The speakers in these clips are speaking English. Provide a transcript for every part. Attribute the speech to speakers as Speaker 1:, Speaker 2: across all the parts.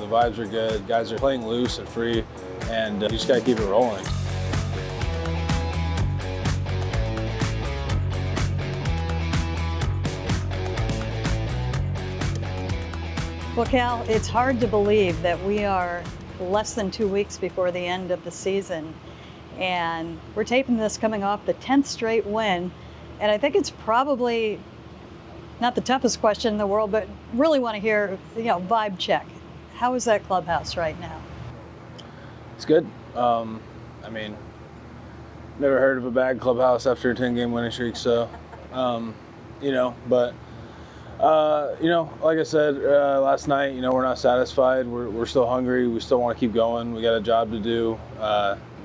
Speaker 1: The vibes are good. Guys are playing loose and free, and you just got to keep it rolling.
Speaker 2: Well, Cal, it's hard to believe that we are less than 2 weeks before the end of the season, and we're taping this coming off the 10th straight win, and I think it's probably not the toughest question in the world, but really want to hear, vibe check. How is that clubhouse right now?
Speaker 1: It's good. Never heard of a bad clubhouse after a 10-game winning streak, so, like I said last night, we're not satisfied. We're still hungry. We still want to keep going. We got a job to do.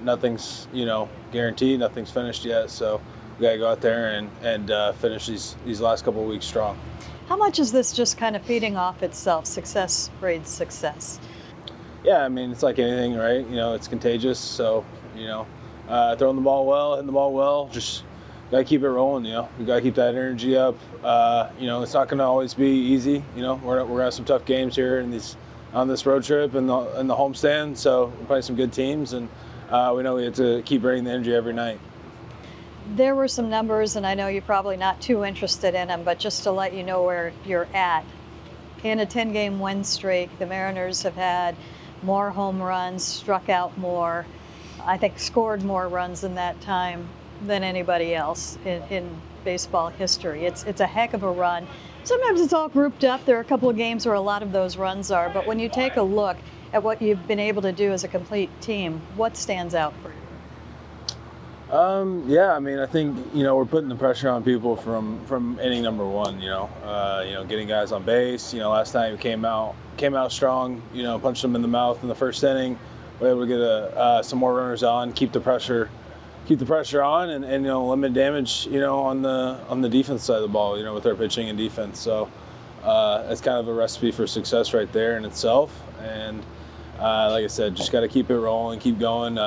Speaker 1: Nothing's, guaranteed. Nothing's finished yet. So we got to go out there and finish these last couple of weeks strong.
Speaker 2: How much is this just kind of feeding off itself? Success breeds success.
Speaker 1: Yeah, it's like anything, right? It's contagious. So, throwing the ball well, hitting the ball well, just gotta keep it rolling. We gotta keep that energy up. It's not gonna always be easy. We're gonna have some tough games here on this road trip and the homestand. So we're playing some good teams, and we know we have to keep bringing the energy every night.
Speaker 2: There were some numbers, and I know you're probably not too interested in them, but just to let you know where you're at. In a 10-game win streak, the Mariners have had more home runs, struck out more, I think scored more runs in that time than anybody else in baseball history. It's a heck of a run. Sometimes it's all grouped up. There are a couple of games where a lot of those runs are, but when you take a look at what you've been able to do as a complete team, what stands out for you?
Speaker 1: I think, we're putting the pressure on people from inning number one, getting guys on base. Last night we came out strong, punched them in the mouth in the first inning. We were able to get some more runners on, keep the pressure on and limit damage, on the defense side of the ball, with our pitching and defense. So it's kind of a recipe for success right there in itself. And like I said, just got to keep it rolling, keep going.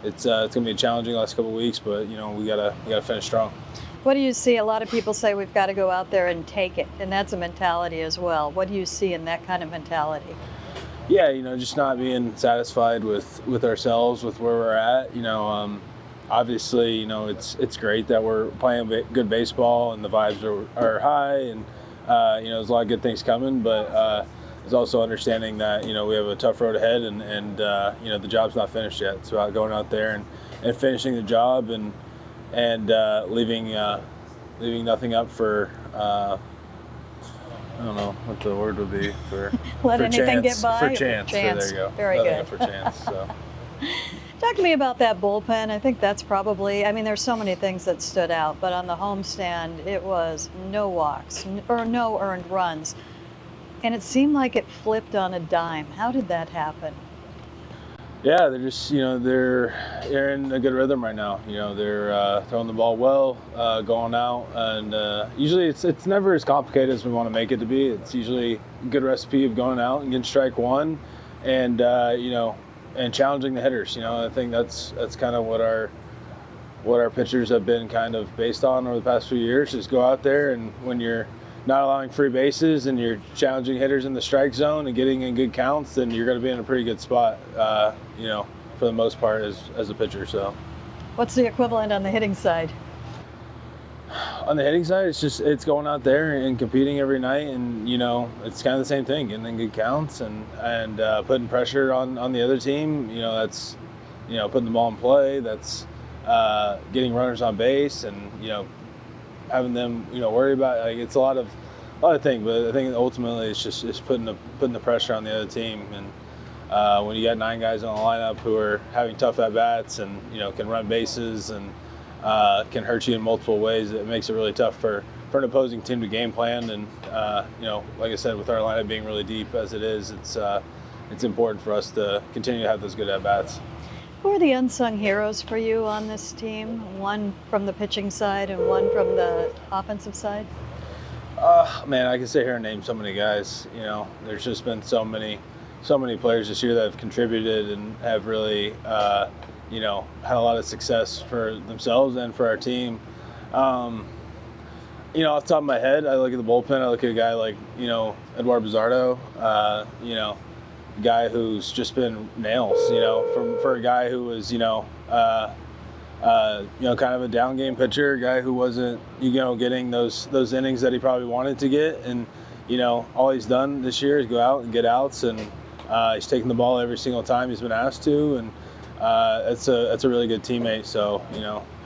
Speaker 1: It's going to be challenging the last couple of weeks, but we gotta finish strong.
Speaker 2: What do you see? A lot of people say we've got to go out there and take it, and that's a mentality as well. What do you see in that kind of mentality?
Speaker 1: Yeah, just not being satisfied with ourselves, with where we're at. Obviously, it's great that we're playing good baseball and the vibes are high, and there's a lot of good things coming. But it's also understanding that we have a tough road ahead, and the job's not finished yet. It's about going out there and finishing the job and leaving nothing up for. I don't know what the word would be for
Speaker 2: let
Speaker 1: for
Speaker 2: anything
Speaker 1: chance,
Speaker 2: get by.
Speaker 1: for chance. There you go.
Speaker 2: Very
Speaker 1: Nothing
Speaker 2: good.
Speaker 1: up for chance. So.
Speaker 2: Talk to me about that bullpen. I think that's probably, there's so many things that stood out, but on the homestand, it was no walks or no earned runs. And it seemed like it flipped on a dime. How did that happen?
Speaker 1: Yeah, they're just, they're in a good rhythm right now. They're throwing the ball well, going out, and usually it's never as complicated as we want to make it to be. It's usually a good recipe of going out and getting strike one, and and challenging the hitters. I think that's kind of what our pitchers have been kind of based on over the past few years. Is go out there, and when you're not allowing free bases and you're challenging hitters in the strike zone and getting in good counts, then you're going to be in a pretty good spot, for the most part as a pitcher. So,
Speaker 2: what's the equivalent on the hitting side?
Speaker 1: On the hitting side, it's going out there and competing every night, and it's kind of the same thing, getting in good counts and putting pressure on the other team. That's putting the ball in play. That's getting runners on base, and having them worry about, like, it's a lot of things, but I think ultimately it's just putting the pressure on the other team. And when you got 9 guys on the lineup who are having tough at bats and can run bases and can hurt you in multiple ways, it makes it really tough for an opposing team to game plan. And like I said, with our lineup being really deep as it is, it's important for us to continue to have those good at bats.
Speaker 2: Who are the unsung heroes for you on this team? One from the pitching side and one from the offensive side?
Speaker 1: Man, I can sit here and name so many guys. There's just been so many players this year that have contributed and have really, had a lot of success for themselves and for our team. Off the top of my head, I look at the bullpen. I look at a guy like, Eduard Bazardo. guy who's just been nails, for a guy who was, kind of a down game pitcher, a guy who wasn't, getting those innings that he probably wanted to get. And, all he's done this year is go out and get outs, and he's taken the ball every single time he's been asked to. And that's a really good teammate. So,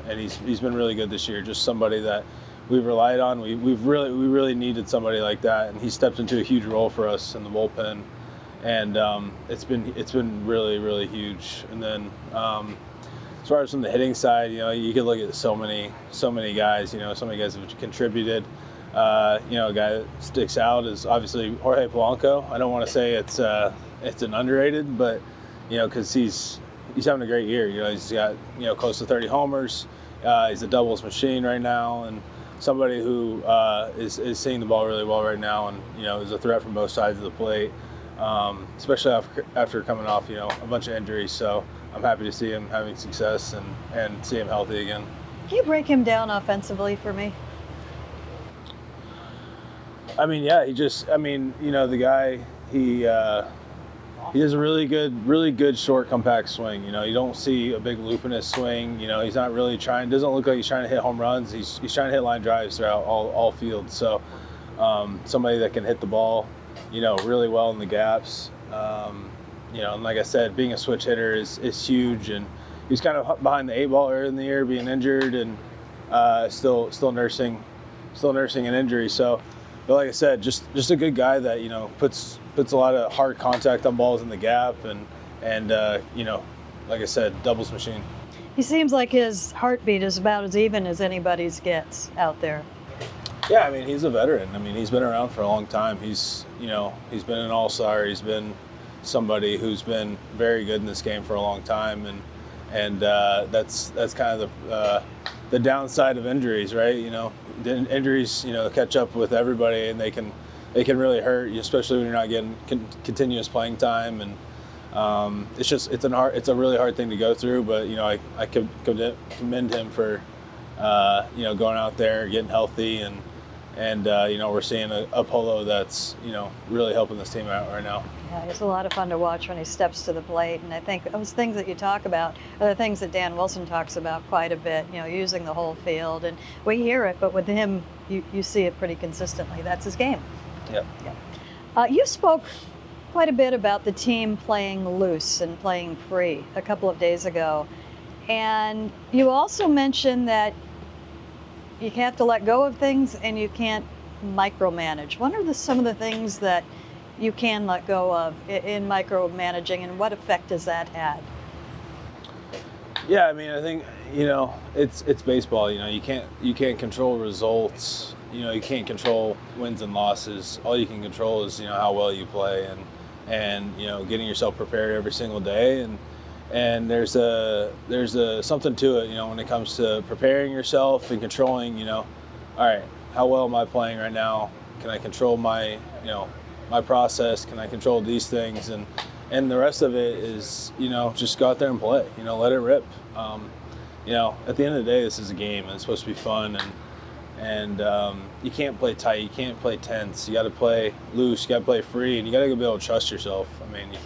Speaker 1: and he's been really good this year. Just somebody that we've relied on. We really needed somebody like that, and he stepped into a huge role for us in the bullpen. And it's been really, really huge. And then as far as from the hitting side, you could look at so many guys. So many guys have contributed. A guy that sticks out is obviously Jorge Polanco. I don't want to say it's an underrated, but because he's having a great year. He's got close to 30 homers. He's a doubles machine right now, and somebody who is seeing the ball really well right now, and is a threat from both sides of the plate, especially after coming off a bunch of injuries. So I'm happy to see him having success and see him healthy again.
Speaker 2: Can you break him down offensively for me?
Speaker 1: I mean, yeah, the guy, he has a really good short compact swing. You don't see a big loop in his swing. He's not really doesn't look like he's trying to hit home runs. He's trying to hit line drives throughout all fields. So somebody that can hit the ball, really well in the gaps. And like I said, being a switch hitter is huge, and he's kind of behind the 8-ball earlier in the year, being injured, and still nursing an injury. So, but like I said, just a good guy that puts a lot of hard contact on balls in the gap, and like I said, doubles machine.
Speaker 2: He seems like his heartbeat is about as even as anybody's gets out there.
Speaker 1: Yeah, he's a veteran. He's been around for a long time. He's been an all-star. He's been somebody who's been very good in this game for a long time, and that's kind of the downside of injuries, right? Injuries catch up with everybody, and they can really hurt you, especially when you're not getting continuous playing time. And it's a really hard thing to go through. But I could commend him for going out there, getting healthy, and we're seeing a Polo that's really helping this team out right now.
Speaker 2: Yeah, it's a lot of fun to watch when he steps to the plate, and I think those things that you talk about are the things that Dan Wilson talks about quite a bit. Using the whole field, and we hear it, but with him, you see it pretty consistently. That's his game.
Speaker 1: Yep.
Speaker 2: Yeah. You spoke quite a bit about the team playing loose and playing free a couple of days ago, and you also mentioned that you have to let go of things and you can't micromanage. What are some of the things that you can let go of in micromanaging, and what effect has that had?
Speaker 1: Yeah, I think it's baseball. You can't control results. You can't control wins and losses. All you can control is how well you play, and getting yourself prepared every single day. And there's something to it, when it comes to preparing yourself and controlling. All right, how well am I playing right now? Can I control my my process? Can I control these things? And the rest of it is just go out there and play. Let it rip. At the end of the day, this is a game, and it's supposed to be fun. And you can't play tight. You can't play tense. You got to play loose. You got to play free, and you got to be able to trust yourself. You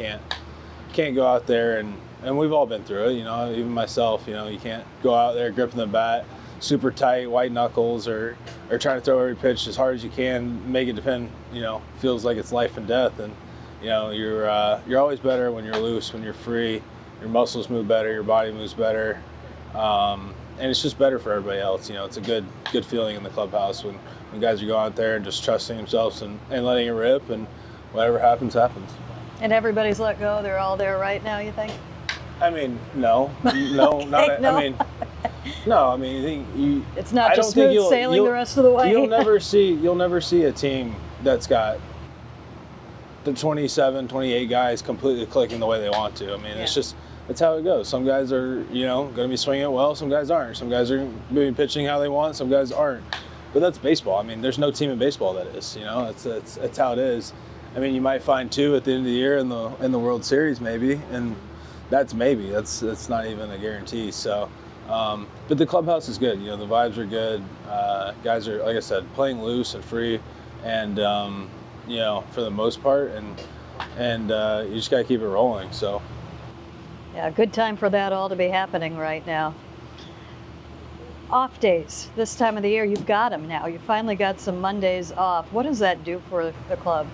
Speaker 1: can't go out there and we've all been through it. Even myself. You can't go out there gripping the bat super tight, white knuckles, or trying to throw every pitch as hard as you can, make it depend. Feels like it's life and death. And you're always better when you're loose, when you're free. Your muscles move better. Your body moves better. And it's just better for everybody else. It's a good feeling in the clubhouse when guys are going out there and just trusting themselves and letting it rip, and whatever happens, happens.
Speaker 2: And everybody's let go. They're all there right now, you think?
Speaker 1: No,
Speaker 2: Okay,
Speaker 1: not.
Speaker 2: no.
Speaker 1: No.
Speaker 2: It's not just smooth sailing the rest of the way.
Speaker 1: You'll never see a team that's got the 27, 28 guys completely clicking the way they want to. It's how it goes. Some guys are, going to be swinging it well. Some guys aren't. Some guys are going to be pitching how they want. Some guys aren't. But that's baseball. There's no team in baseball that is. It's how it is. You might find two at the end of the year in the World Series maybe, and that's maybe. That's not even a guarantee. So, but the clubhouse is good. The vibes are good. Guys are, like I said, playing loose and free, and for the most part. And and you just got to keep it rolling. So.
Speaker 2: Yeah, good time for that all to be happening right now. Off days, this time of the year, you've got them now. You finally got some Mondays off. What does that do for the club?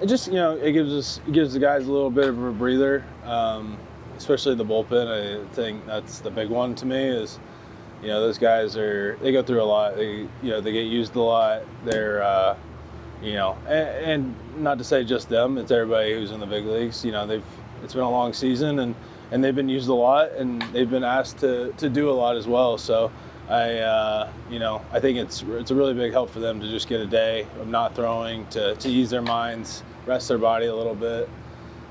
Speaker 1: It just, it gives the guys a little bit of a breather, especially the bullpen. I think that's the big one to me is, those guys they go through a lot. They get used a lot. They're, and not to say just them, it's everybody who's in the big leagues. It's been a long season and they've been used a lot and they've been asked to do a lot as well. So I think it's a really big help for them to just get a day of not throwing, to ease their minds, rest their body a little bit.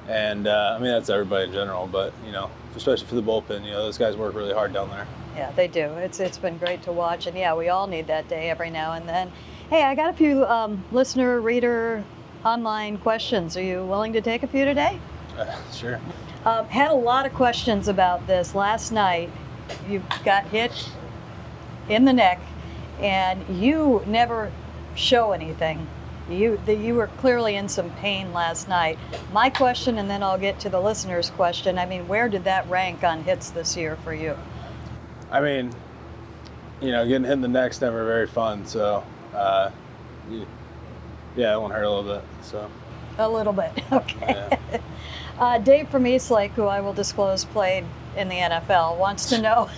Speaker 1: And that's everybody in general, but especially for the bullpen, those guys work really hard down there.
Speaker 2: Yeah, they do. It's been great to watch, and yeah, we all need that day every now and then. Hey, I got a few listener, reader, online questions. Are you willing to take a few today?
Speaker 1: Sure.
Speaker 2: Had a lot of questions about this. Last night, you got hit in the neck, and you never show anything. You were clearly in some pain last night. My question, and then I'll get to the listener's question. Where did that rank on hits this year for you?
Speaker 1: Getting hit in the neck's never very fun. So, it won't hurt a little bit. So.
Speaker 2: A little bit, okay.
Speaker 1: Yeah.
Speaker 2: Dave from Eastlake, who I will disclose played in the NFL, wants to know,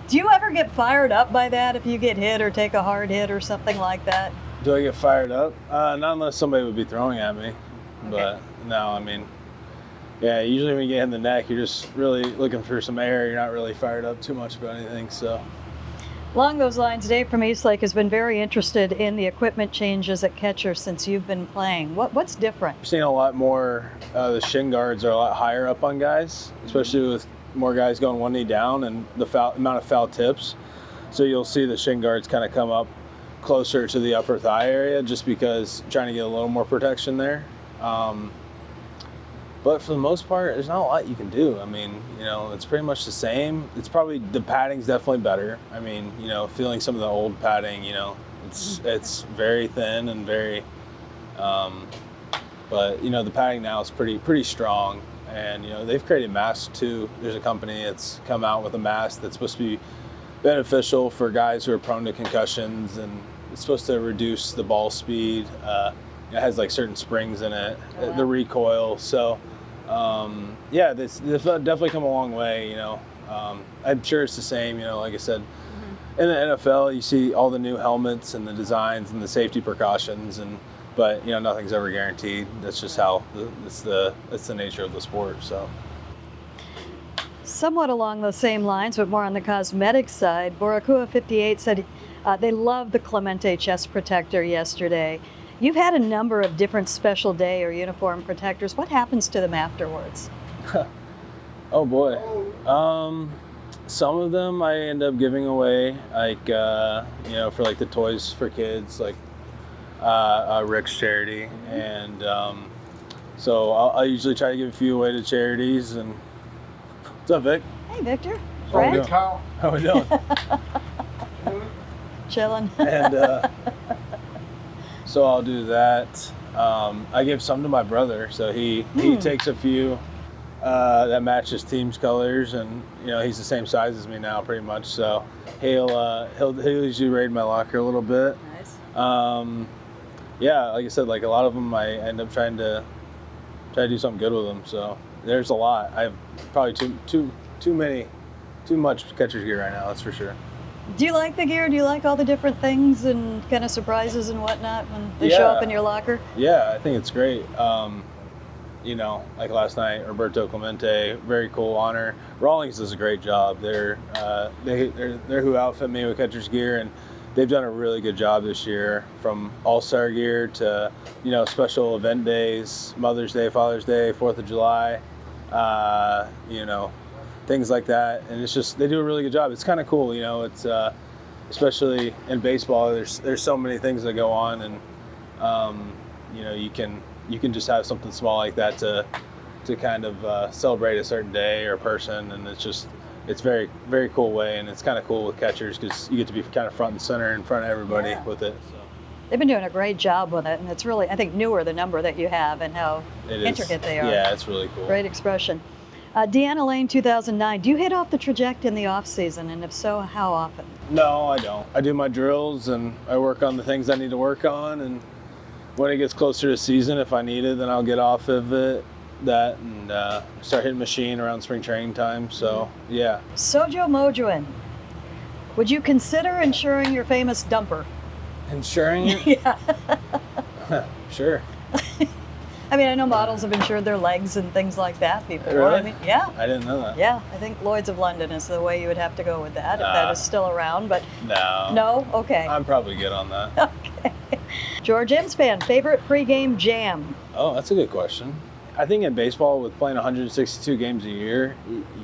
Speaker 2: do you ever get fired up by that if you get hit or take a hard hit or something like that?
Speaker 1: Do I get fired up? Not unless somebody would be throwing at me.
Speaker 2: Okay.
Speaker 1: But no, usually when you get hit in the neck, you're just really looking for some air. You're not really fired up too much about anything. So.
Speaker 2: Along those lines, Dave from Eastlake has been very interested in the equipment changes at catcher since you've been playing. What's different?
Speaker 1: I'm seeing a lot more, the shin guards are a lot higher up on guys, especially with more guys going one knee down and the amount of foul tips. So you'll see the shin guards kind of come up closer to the upper thigh area just because trying to get a little more protection there. But for the most part, there's not a lot you can do. It's pretty much the same. It's probably, the padding's definitely better. Feeling some of the old padding, it's very thin and very, but the padding now is pretty strong. And, they've created masks too. There's a company that's come out with a mask that's supposed to be beneficial for guys who are prone to concussions, and it's supposed to reduce the ball speed. It has like certain springs in it,
Speaker 2: oh, wow.
Speaker 1: The recoil. So, this definitely come a long way. I'm sure it's the same. Like I said, in the NFL, you see all the new helmets and the designs and the safety precautions, but nothing's ever guaranteed. That's just how it's the nature of the sport. So.
Speaker 2: Somewhat along those same lines, but more on the cosmetic side, Borakua 58 said they loved the Clemente chest protector yesterday. You've had a number of different special day or uniform protectors. What happens to them afterwards?
Speaker 1: Oh boy. Some of them I end up giving away, like, for like the toys for kids, like Rick's charity. And so I usually try to give a few away to charities. And what's up, Vic?
Speaker 2: Hey, Victor.
Speaker 1: How we
Speaker 2: Brad?
Speaker 1: doing?
Speaker 3: Kyle.
Speaker 1: How we doing?
Speaker 2: Chilling.
Speaker 1: And so I'll do that. I give some to my brother, so he takes a few that match his team's colors, and he's the same size as me now, pretty much. So he'll usually raid my locker a little bit.
Speaker 2: Nice.
Speaker 1: Like I said, like a lot of them, I end up trying to do something good with them. So there's a lot. I have probably too much catcher's gear right now. That's for sure.
Speaker 2: Do you like the gear? Do you like all the different things and kind of surprises and whatnot when they show up in your locker?
Speaker 1: Yeah, I think it's great. Like last night, Roberto Clemente, very cool honor. Rawlings does a great job. They're who outfit me with catcher's gear, and they've done a really good job this year, from all-star gear to special event days, Mother's Day, Father's Day, 4th of July, things like that. And it's just, they do a really good job. It's kind of cool, it's especially in baseball, there's so many things that go on, and you can just have something small like that to kind of celebrate a certain day or person. And it's very, very cool way. And it's kind of cool with catchers because you get to be kind of front and center in front of everybody with it. So.
Speaker 2: They've been doing a great job with it, and it's really, I think, newer, the number that you have and how
Speaker 1: It is.
Speaker 2: intricate they are.
Speaker 1: Yeah, it's really cool.
Speaker 2: Great expression. Deanna Lane, 2009. Do you hit off the trajectory in the off season, and if so, how often?
Speaker 1: No, I don't. I do my drills and I work on the things I need to work on, and when it gets closer to season, if I need it, then I'll get off of it. That and start hitting machine around spring training time. So yeah.
Speaker 2: Sojo Mojoin, would you consider insuring your famous dumper?
Speaker 1: Insuring it?
Speaker 2: Yeah.
Speaker 1: Sure.
Speaker 2: I mean, I know models have insured their legs and things like that before.
Speaker 1: Really?
Speaker 2: I mean, yeah.
Speaker 1: I didn't know that.
Speaker 2: Yeah, I think Lloyd's of London is the way you would have to go with that, if that is still around. But
Speaker 1: No.
Speaker 2: no, okay.
Speaker 1: I'm probably good on that.
Speaker 2: Okay. George Inspan, favorite pregame jam?
Speaker 1: Oh, that's a good question. I think in baseball, with playing 162 games a year,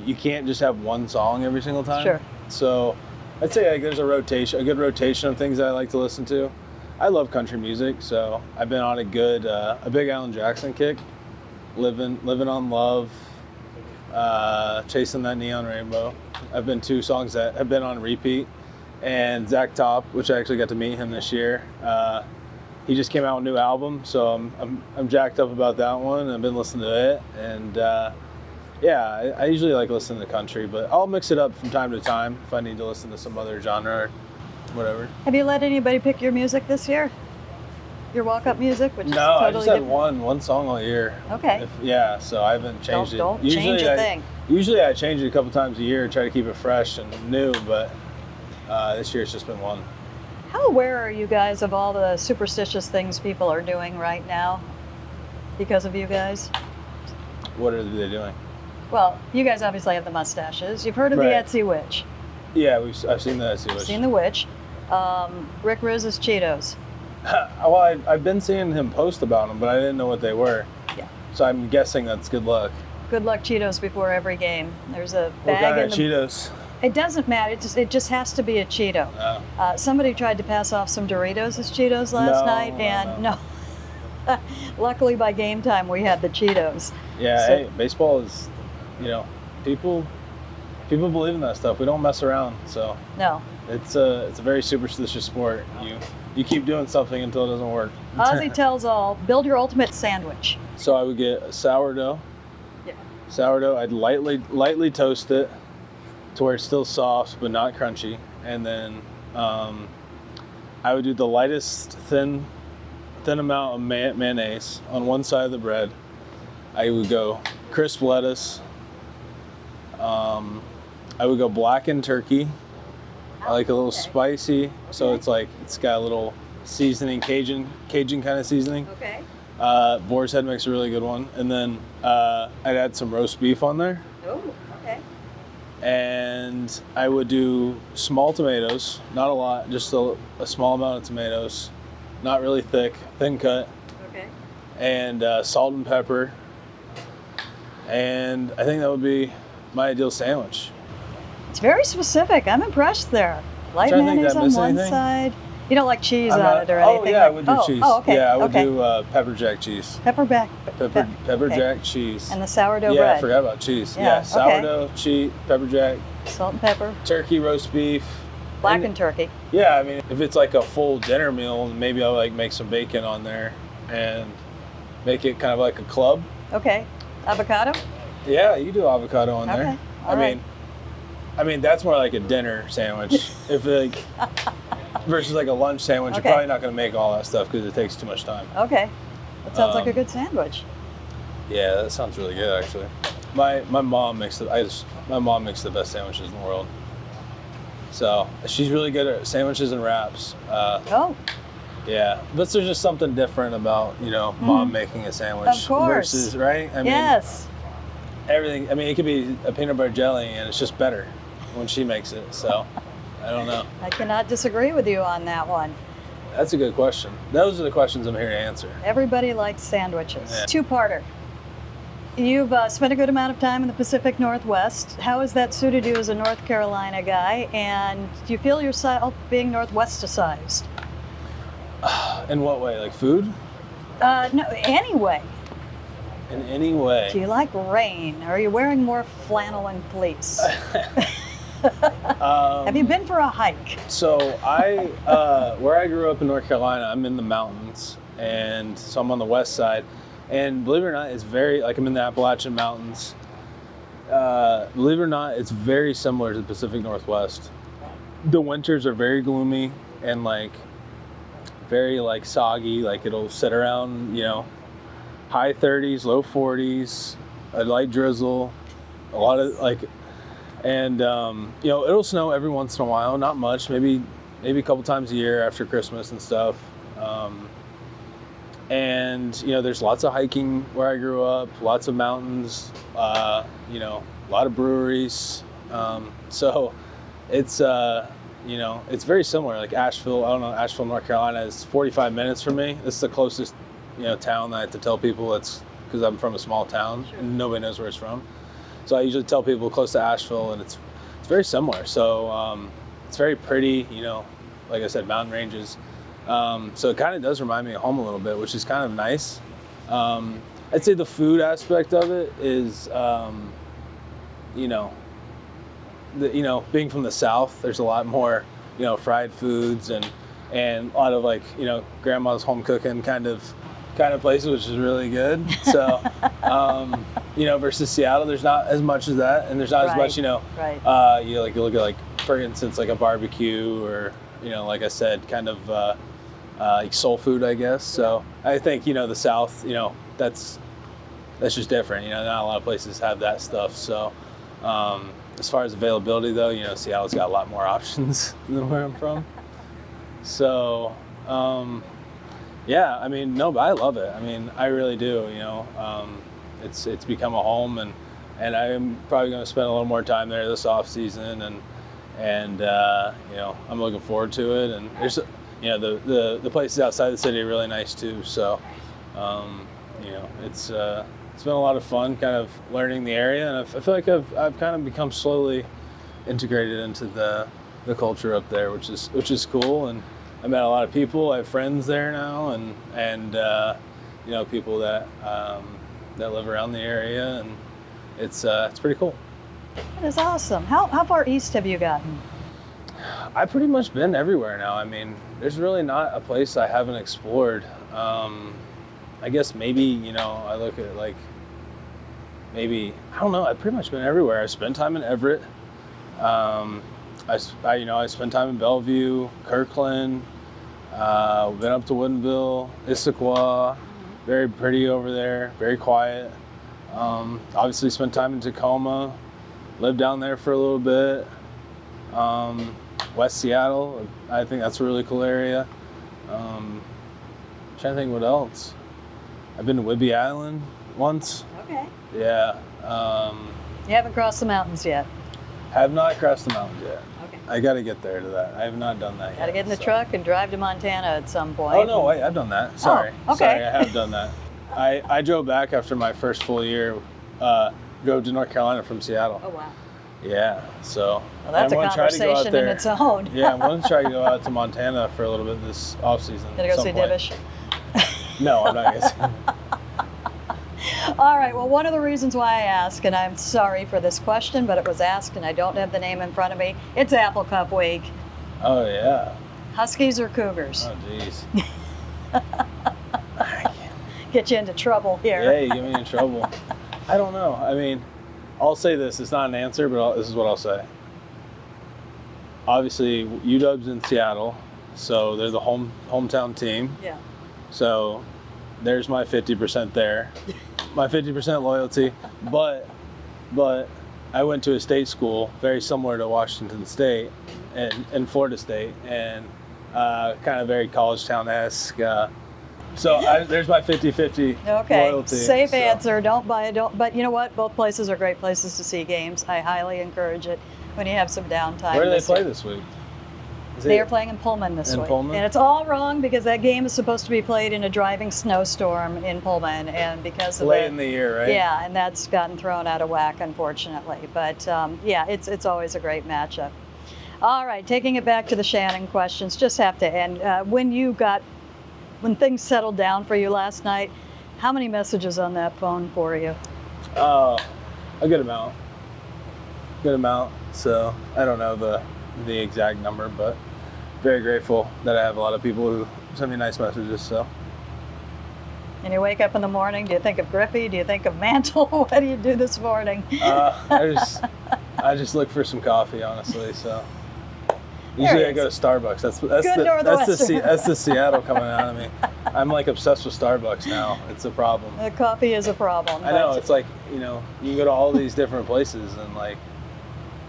Speaker 1: you can't just have one song every single time.
Speaker 2: Sure.
Speaker 1: So I'd say like there's a good rotation of things that I like to listen to. I love country music, so I've been on a big Alan Jackson kick, living on love, chasing that neon rainbow. I've been 2 songs that have been on repeat, and Zach Top, which I actually got to meet him this year. He just came out with a new album, so I'm jacked up about that one. I've been listening to it, and yeah, I usually like listening to country, but I'll mix it up from time to time if I need to listen to some other genre or whatever.
Speaker 2: Have you let anybody pick your music this year? Your walk-up music, which is
Speaker 1: No,
Speaker 2: totally
Speaker 1: I just had
Speaker 2: different?
Speaker 1: one song all year.
Speaker 2: Okay.
Speaker 1: Yeah, so I haven't changed
Speaker 2: Don't
Speaker 1: it.
Speaker 2: change a thing.
Speaker 1: Usually I change it a couple times a year, try to keep it fresh and new, but this year it's just been one.
Speaker 2: How aware are you guys of all the superstitious things people are doing right now because of you guys?
Speaker 1: What are they doing?
Speaker 2: Well, you guys obviously have the mustaches. You've heard of
Speaker 1: Right.
Speaker 2: the Etsy Witch.
Speaker 1: Yeah, I've seen that.
Speaker 2: Seen the witch. Rick Riz's Cheetos.
Speaker 1: Well, I've been seeing him post about them, but I didn't know what they were.
Speaker 2: Yeah.
Speaker 1: So I'm guessing that's good luck.
Speaker 2: Good luck Cheetos before every game. There's a
Speaker 1: What
Speaker 2: bag
Speaker 1: kind
Speaker 2: in
Speaker 1: of
Speaker 2: the.
Speaker 1: Cheetos?
Speaker 2: It doesn't matter. It just has to be a Cheeto.
Speaker 1: Oh.
Speaker 2: Somebody tried to pass off some Doritos as Cheetos last
Speaker 1: No,
Speaker 2: night, and no. Luckily, by game time, we had the Cheetos.
Speaker 1: Yeah,
Speaker 2: So-
Speaker 1: hey, baseball is, people believe in that stuff. We don't mess around, so
Speaker 2: No.
Speaker 1: it's a very superstitious sport. You keep doing something until it doesn't work.
Speaker 2: Ozzy tells all, build your ultimate sandwich.
Speaker 1: So I would get a sourdough.
Speaker 2: Yeah.
Speaker 1: Sourdough, I'd lightly toast it to where it's still soft but not crunchy, and then I would do the lightest thin amount of mayonnaise on one side of the bread. I would go crisp lettuce. I would go blackened turkey. I like a little spicy, so it's got a little seasoning, Cajun kind of seasoning.
Speaker 2: Okay.
Speaker 1: Boar's Head makes a really good one, and then I'd add some roast beef on there.
Speaker 2: Oh, okay.
Speaker 1: And I would do small tomatoes, not a lot, just a small amount of tomatoes, not really thick, thin cut,
Speaker 2: Okay.
Speaker 1: and salt and pepper. And I think that would be my ideal sandwich.
Speaker 2: It's very specific. I'm impressed there. Light
Speaker 1: trying to think,
Speaker 2: mayonnaise
Speaker 1: did I
Speaker 2: on
Speaker 1: miss
Speaker 2: one
Speaker 1: anything?
Speaker 2: side. You don't like cheese
Speaker 1: I'm
Speaker 2: on
Speaker 1: not-
Speaker 2: it or
Speaker 1: oh,
Speaker 2: anything?
Speaker 1: yeah, I would do cheese.
Speaker 2: Oh, okay.
Speaker 1: Yeah, I would
Speaker 2: okay.
Speaker 1: do pepper jack cheese.
Speaker 2: Pepper
Speaker 1: Pepper jack cheese.
Speaker 2: And the sourdough
Speaker 1: yeah,
Speaker 2: bread.
Speaker 1: I forgot about cheese.
Speaker 2: Yeah, okay.
Speaker 1: Sourdough, cheese, pepper jack,
Speaker 2: Salt and pepper.
Speaker 1: turkey, roast beef.
Speaker 2: Blackened turkey.
Speaker 1: Yeah, I mean, if it's like a full dinner meal, maybe I'll make some bacon on there and make it kind of like a club.
Speaker 2: Okay. Avocado?
Speaker 1: Yeah, you do avocado on
Speaker 2: Okay,
Speaker 1: there.
Speaker 2: all right.
Speaker 1: I mean that's more like a dinner sandwich. If versus like a lunch sandwich,
Speaker 2: Okay.
Speaker 1: you're probably not going to make all that stuff because it takes too much time.
Speaker 2: Okay. That sounds like a
Speaker 1: Um,
Speaker 2: good sandwich.
Speaker 1: Yeah, that sounds really good actually. My mom makes the best sandwiches in the world. So she's really good at sandwiches and wraps.
Speaker 2: Oh,
Speaker 1: Yeah, but there's just something different about mom making a sandwich
Speaker 2: Of course.
Speaker 1: versus right. I mean,
Speaker 2: yes.
Speaker 1: everything. I mean, it could be a peanut butter jelly, and it's just better when she makes it. So I don't know.
Speaker 2: I cannot disagree with you on that one.
Speaker 1: That's a good question. Those are the questions I'm here to answer.
Speaker 2: Everybody likes sandwiches.
Speaker 1: Yeah.
Speaker 2: Two-parter. You've spent a good amount of time in the Pacific Northwest. How has that suited you as a North Carolina guy? And do you feel yourself being Northwesticized?
Speaker 1: In what way? Like food?
Speaker 2: No, anyway.
Speaker 1: In any way?
Speaker 2: Do you like rain? Are you wearing more flannel and fleece? Have you been for a hike?
Speaker 1: So where I grew up in North Carolina, I'm in the mountains, and so I'm on the west side. And believe it or not, it's very, like, I'm in the Appalachian Mountains. Believe it or not, it's very similar to the Pacific Northwest. The winters are very gloomy and like very like soggy. Like it'll sit around, high 30s, low 40s, a light drizzle, a lot of like, and it'll snow every once in a while, not much, maybe a couple times a year after Christmas and stuff. And there's lots of hiking where I grew up, lots of mountains, a lot of breweries. So it's it's very similar. Like Asheville, Asheville, North Carolina is 45 minutes from me. This is the closest town that I have to tell people. It's because I'm from a small town and nobody knows where it's from. So I usually tell people close to Asheville, and it's very similar. So it's very pretty, like I said, mountain ranges. So it kind of does remind me of home a little bit, which is kind of nice. I'd say the food aspect of it is, being from the South, there's a lot more, fried foods and a lot of like, grandma's home cooking kind of places, which is really good. So, versus Seattle, there's not as much of that, and there's not as much, you look at like, for instance, like a barbecue or, like I said, kind of like soul food, I guess. So I think, the South, that's just different. Not a lot of places have that stuff. So as far as availability, though, Seattle's got a lot more options than where I'm from. So, yeah, but I love it. I really do. It's become a home, and I'm probably going to spend a little more time there this off season, and I'm looking forward to it. And there's, the places outside the city are really nice too. So, it's been a lot of fun, kind of learning the area, and I feel like I've kind of become slowly integrated into the culture up there, which is cool. And I met a lot of people. I have friends there now, and people that live around the area, and it's pretty cool.
Speaker 2: That is awesome. How far east have you gotten?
Speaker 1: I've pretty much been everywhere now. There's really not a place I haven't explored. I guess maybe, I look at like, maybe, I don't know, I've pretty much been everywhere. I spent time in Everett. I spent time in Bellevue, Kirkland, been up to Woodinville, Issaquah, very pretty over there, very quiet. Obviously spent time in Tacoma, lived down there for a little bit. West Seattle, I think that's a really cool area. Trying to think what else. I've been to Whidbey Island once.
Speaker 2: Okay.
Speaker 1: Yeah.
Speaker 2: You haven't crossed the mountains yet?
Speaker 1: Have not crossed the mountains yet.
Speaker 2: Okay.
Speaker 1: I got to get there to that. I have not done that yet.
Speaker 2: Got to get in the truck and drive to Montana at some point.
Speaker 1: Oh, no, wait, I've done that. Sorry.
Speaker 2: Oh, okay.
Speaker 1: Sorry, I have done that. I drove back after my first full year, drove to North Carolina from Seattle.
Speaker 2: Oh, wow.
Speaker 1: Yeah, so
Speaker 2: well, that's a conversation in its own.
Speaker 1: Yeah, I'm going to try to go out to Montana for a little bit this off-season.
Speaker 2: Gonna go see Divish?
Speaker 1: No, I'm not going to see.
Speaker 2: All right, well, one of the reasons why I ask, and I'm sorry for this question, but it was asked and I don't have the name in front of me, it's Apple Cup week.
Speaker 1: Oh, yeah.
Speaker 2: Huskies or Cougars?
Speaker 1: Oh, jeez.
Speaker 2: Get you into trouble here.
Speaker 1: Yeah, you get me in trouble. I don't know. I'll say this. It's not an answer, but this is what I'll say. Obviously, UW's in Seattle, so they're the hometown team.
Speaker 2: Yeah.
Speaker 1: So there's my 50% there, my 50% loyalty. But I went to a state school very similar to Washington State and Florida State, and kind of very college town-esque. So there's my 50-50
Speaker 2: okay.
Speaker 1: loyalty.
Speaker 2: Safe answer. But you know what? Both places are great places to see games. I highly encourage it when you have some downtime.
Speaker 1: Where do they play this week?
Speaker 2: They are playing in Pullman this week.
Speaker 1: Pullman?
Speaker 2: And it's all wrong because that game is supposed to be played in a driving snowstorm in Pullman, and because of
Speaker 1: late in the year, right?
Speaker 2: Yeah, and that's gotten thrown out of whack, unfortunately. But yeah, it's always a great matchup. All right, taking it back to the Shannon questions, just have to end. When things settled down for you last night, how many messages on that phone for you?
Speaker 1: A good amount. good amount. So I don't know the exact number, but very grateful that I have a lot of people who send me nice messages. So.
Speaker 2: And you wake up in the morning, do you think of Griffey? Do you think of Mantle? What do you do this morning?
Speaker 1: I just look for some coffee, honestly. So usually I go to Starbucks. That's the Seattle coming out of me. I'm like obsessed with Starbucks now. It's a problem.
Speaker 2: The coffee is a problem.
Speaker 1: I know. It's like, you can go to all these different places and like,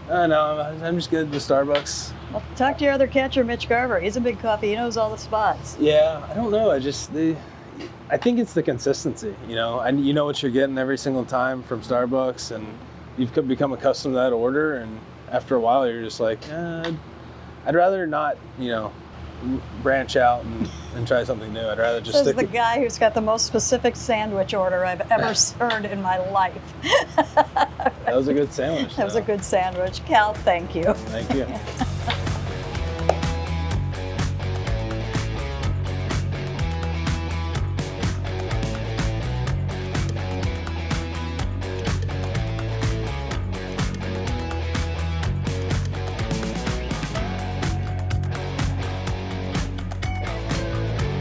Speaker 1: I know, I'm just good with Starbucks.
Speaker 2: Well, talk to your other catcher, Mitch Garver. He's a big coffee. He knows all the spots.
Speaker 1: Yeah, I don't know. I think it's the consistency, and you know what you're getting every single time from Starbucks, and you've become accustomed to that order, and after a while you're just like, I'd rather not, branch out and try something new. I'd rather just stick
Speaker 2: the guy who's got the most specific sandwich order I've ever heard in my life.
Speaker 1: That was a good sandwich.
Speaker 2: That was a good sandwich. Cal, thank you.
Speaker 1: Thank you.